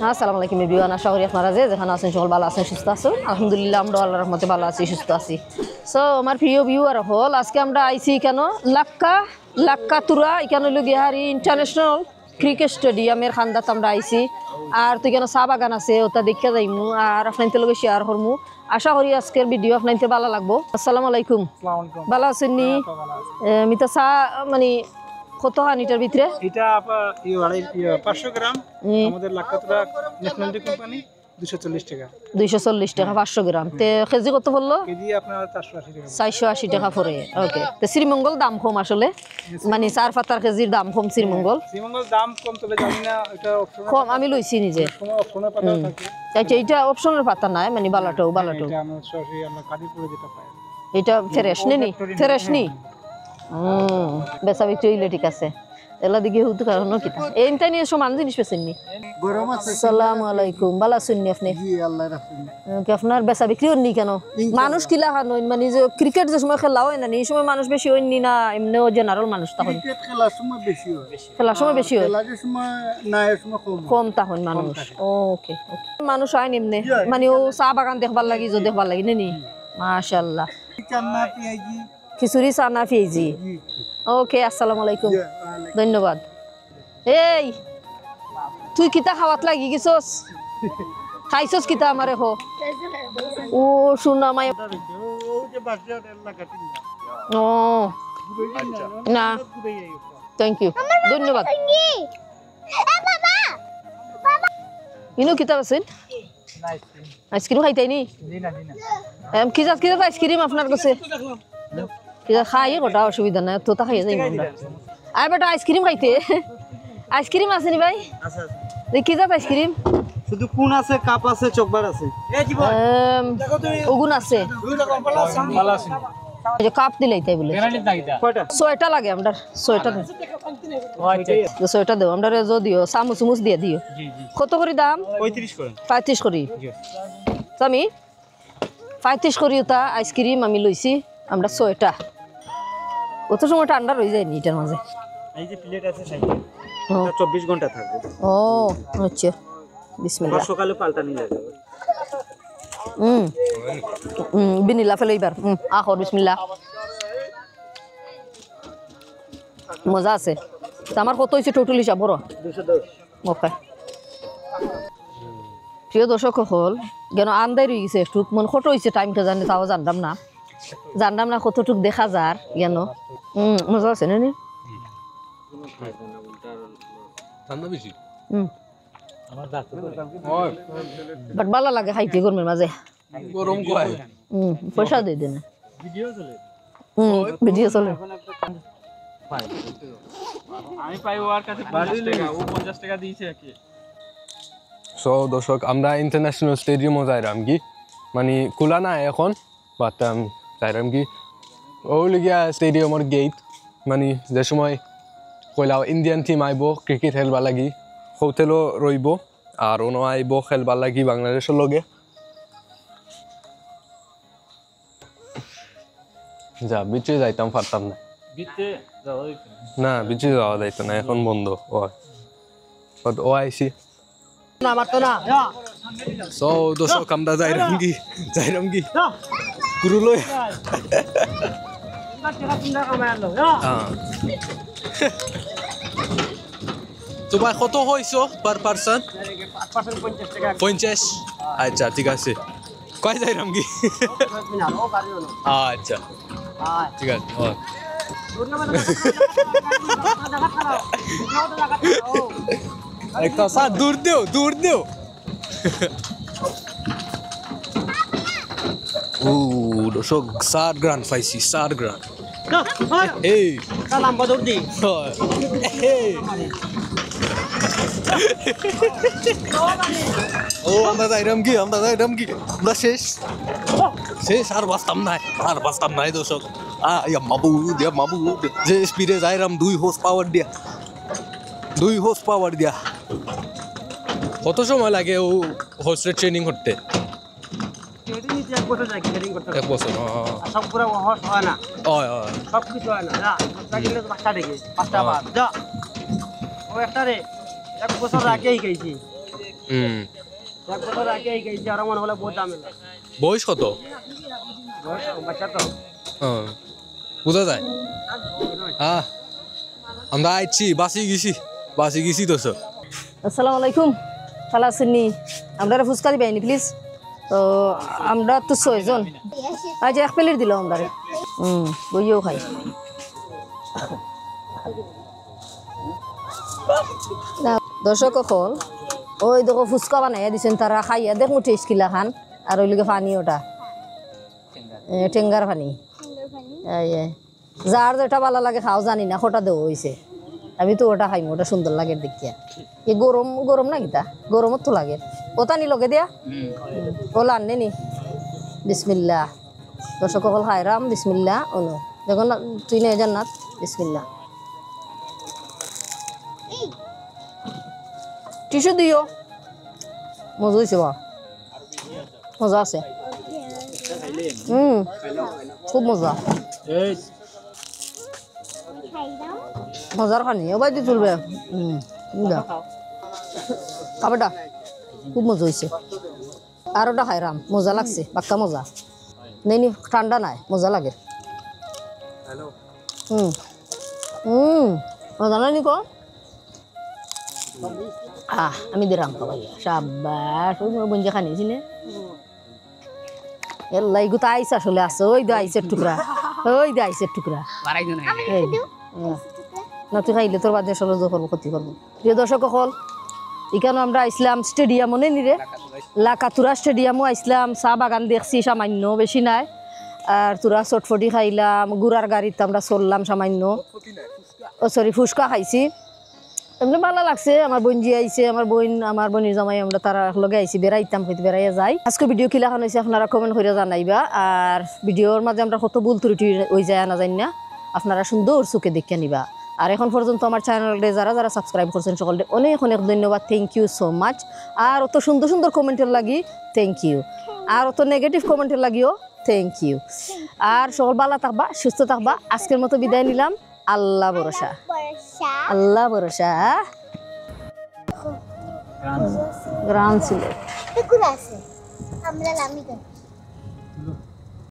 আসসালামু আলাইকুম এভরিওয়ান, আশা করি আপনারা যেখানে আছেন সকল ভালো আছেন, সুস্থ আছেন। আলহামদুলিল্লাহ আমরা আল্লাহর রহমতে ভালো আছি, সুস্থ আছি। সো আমার প্রিয় ভিউয়ার হল, আজকে আমরা আইছি কেন লাক্কাতুরা এখানে হলো গিহারি ইন্টারন্যাশনাল ক্রিকেট স্টেডিয়ামের খান্দাত আমরা আইছি। আর তো কেন চা বাগান আছে ওটা দেখে যাইমু আর আপনাদের লগে শেয়ার করমু। আশা করি আজকের ভিডিও আপনাদের ভালো লাগবো। আসসালামু আলাইকুম, ভালো আছেন নি? মিতা চা মানে কত হানিটার ভিতরে? এটা 500 গ্রাম আমাদের লাক্কাতুরা ন্যাশনালিটি কোম্পানি 240 টাকা। 240 টাকা 500 গ্রাম। তে কেজি কত পড়লো? কেজি আপনার 480 টাকা। 480 টাকা পড়ে। ওকে, তো শ্রীমঙ্গল দাম কম আসলে, মানে 4 পাতার কেজির দাম কম শ্রীমঙ্গল। শ্রীমঙ্গল দাম কম, তবে জানি না এটা অপশন কম, আমি লইছি নিজে। অপশনের পাতা থাকে। আচ্ছা, এটা অপশনের পাতা নাই, মানে বালাটাও এটা আমরা সরাসরি আমরা কাদিপুরে যেটা পাই। এটা ফ্রেশ নেনি, ফ্রেশ নি। বেচা বিক্রি হইলে ঠিক আছে। এলা দিকে হুত কারণ কিতা এইটা নিয়ে সমান জিনিস পেছেন নি। গরম আছে। আসসালামু আলাইকুম, ভালো আছেন নি আপনি? জি আল্লাহ রাখুন। কি আপনার বেচা বিক্রি হয়নি কেন? মানুষ কিলা খান মানে যে ক্রিকেট যে সময় খেলা হয় না, এই সময় মানুষ বেশি হয়নি না এমনিও জেনারেল মানুষ তখন? ক্রিকেট খেলার সময় বেশি হয়, খেলার সময় বেশি হয়, খেলার সময় না এর সময় কম কম তখন মানুষ। ওকে ওকে, মানুষ হয় এমনি মানে ও চা বাগান দেখবার লাগি, যে দেখবার লাগি নি। মাশাআল্লাহ। চান্না পেঁয়াজি খিচুড়ি চানা পেঁয়াজি। ওকে, আসসালামু আলাইকুম, ধন্যবাদ। এই তুই কিতা খাওয়াত লাগি গেছস? খাইছস কিতা আমারে হো? ও শুনা মাই। ও না, থ্যাংক ইউ, ধন্যবাদ। ইনু কিতা আছেন? আইসক্রিম খাইতাই নি? কিজাত আইসক্রিম আপনার কাছে? খাই গোটা অসুবিধা নাই, তো তা খাইয়ে যাই আমরা। আর বেটা আইসক্রিম খাইতে আইসক্রিম আছে নি ভাই? কি জাত আইসক্রিম? শুধু কোন আছে, কাপ আছে, চকবার আছে, ওগুন আছে, কাপ দিলাই তাই বলে। ছয়টা লাগে আমরা, ছয়টা দেও, ছয়টা দেও আমরা, দিও চামচ দিয়ে দিও। কত করে দাম? 35 করি। আমি 35 করি ওটা আইসক্রিম আমি লইছি আমরা 6টা। অত সময় ঠান্ডা রয়ে যায়নি এটার মাঝে। এই যে প্লেট আছে সাইডে, এটা 24 ঘন্টা থাকবে। ও আচ্ছা, বিসমিল্লাহ। সকালে পাল্টানি লাগে। বিনিলা ফেলাইবার আখর বিসমিল্লাহ। মজা আছে। আমার কত হয়েছে টোটাল হিসাব বড়? 210। ওকে, প্রিয় দর্শক হল কেন আন্দাই রয়ে গেছে একটু, মন কত হয়েছে টাইমটা জানি তাও জানতাম না কতটুক দেখা যার কেন। মজা আছে না? বাট ভালো লাগে খাইতে গরমের মাঝে। পয়সা দিয়ে দেন, ভিডিও চলে। আমি পাই ওর কাছে 50 টাকা, ও 50 টাকা দিয়েছে কি। সো দর্শক, আমরা ইন্টারন্যাশনাল স্টেডিয়ামও যাইরাম কি, মানে খোলা না এখন, বাট যাইরাম কি ওলিগিয়া স্টেডিয়ামের গেট, মানে যে সময় কইলাও ইন্ডিয়ান টিম আইব ক্রিকেট খেলবা লাগি, হোটেলও রইব আর অনো আইব খেলবার লাগি বাংলাদেশের লগে। যা বিচে যাইতাম পারতাম না, বিচে যাওয়া যাইতো না, এখন বন্ধ। ও আইসি সো দর্শক, আমরা যাইরাম কি গুরু লই। তো ভাই কত হইছো পার পারসন? 50। আচ্ছা ঠিক আছে, কয় যাইরাম কি? আচ্ছা ঠিক আছে। একটা সা দূর দেও। ও দর্শক, 7 গ্রান পাইছি, 7 গ্রান। এই সালাম বদর দি। ও আমরা যাইরাম কি আমরা শেষ আর বাঁচতাম নাই দর্শক। মাবুদ যে স্পিডে যাইরাম 2 হোর্স পাওয়ার দিয়া। কত সময় লাগে ও হোর্সের ট্রেনিং করতে? এক বছর। সব পুরো হস হয় না, সব কিছু হয় না। যা বাচ্চা দেখে 5টা বার যা ও একটা রে 1 বছর আগেই গেছি। এক বছর আগে এই গেছে আর মনে হলো বহুত দাম এলো বয়স কত বাচ্চা তো বোঝা যায় হ্যাঁ আমরা আইছি বাসি গেছি তো স্যার আসসালামু আলাইকুম ভালো আছেন নি আমরা ফুচকা দিবেন প্লিজ তো আমরা তো 6 জন আজ এক প্লেট দিলাম আমরা বইও খাই না দর্শক কখন ওই দেখো ফুচকা বানাইয়া দিছেন তারা খাইয়া দেখো টেস্ট কিলা খান আর ওই লগে পানি ওটা টেঙ্গার পানি যার যেটা ভালো লাগে খাও জানি না খোটা দেওয়া হয়েছে আমি তো ওটা খাইম ওটা সুন্দর লাগে দেখিয়া এ গরম গরম না কিতা গরমত তো লাগে ওটা নি লগে দিয়া ওলা আননে নি বিসমিল্লাহ দর্শক সকল খাইরাম বিসমিল্লাহ অনু দেখো না তুই নে জান্নাত বিসমিল্লাহ টিস্যু দিও মজা হয়েছে বা মজা আছে খুব মজা মজার খানি এবার দিয়ে চলবে খাবারটা খুব মজা হয়েছে আর ওটা খাইরাম মজা লাগছে পাক্কা মজা নেই ঠান্ডা নাই মজা লাগে মজা নাই নি আমি দিলাম সাব্বাস বঞ্জে খানিছি নে এল্লাই গুতা আইস আসলে আছে ওই দে আইসের টুকরা না তুই খাইলে তোর বাদে আসলে করবো ক্ষতি করবো প্রিয় দর্শক সকল এখানে আমরা আইসলাম স্টেডিয়ামও নেই নিরে লাকাতুরা স্টেডিয়ামও আইসলাম চা বাগান দেখছি সামান্য বেশি নাই আর তোরা চটফটি খাইলাম গুড়ার গাড়িতে আমরা চললাম সামান্য ফুচকা খাইছি এমনি ভালো লাগছে আমার বোনজি আইছে আমার বোনের জামাই আমরা তারা লগে আইছি বেড়াইতাম হয়তো বেড়াইয়া যাই আজকে ভিডিও কিলাখান হয়েছে আপনারা কমেন্ট করে জানাইবা আর ভিডিওর মাঝে আমরা কত ভুল ত্রুটি হয়ে যায় না জানি না আপনারা সুন্দর চোখে দেখে নিবা আর এখন পর্যন্ত আমার চ্যানেলটা যারা সাবস্ক্রাইব করছেন সকলকে অনেক অনেক ধন্যবাদ থ্যাংক ইউ সো মাচ আর অত সুন্দর সুন্দর কমেন্টের লাগি থ্যাংক ইউ আর অত নেগেটিভ কমেন্টের লাগিও থ্যাংক ইউ আর সকল ভালো থাকবা সুস্থ থাকবা আজকের মতো বিদায় নিলাম আল্লাহ ভরসা গ্রাম সিলেট আমরা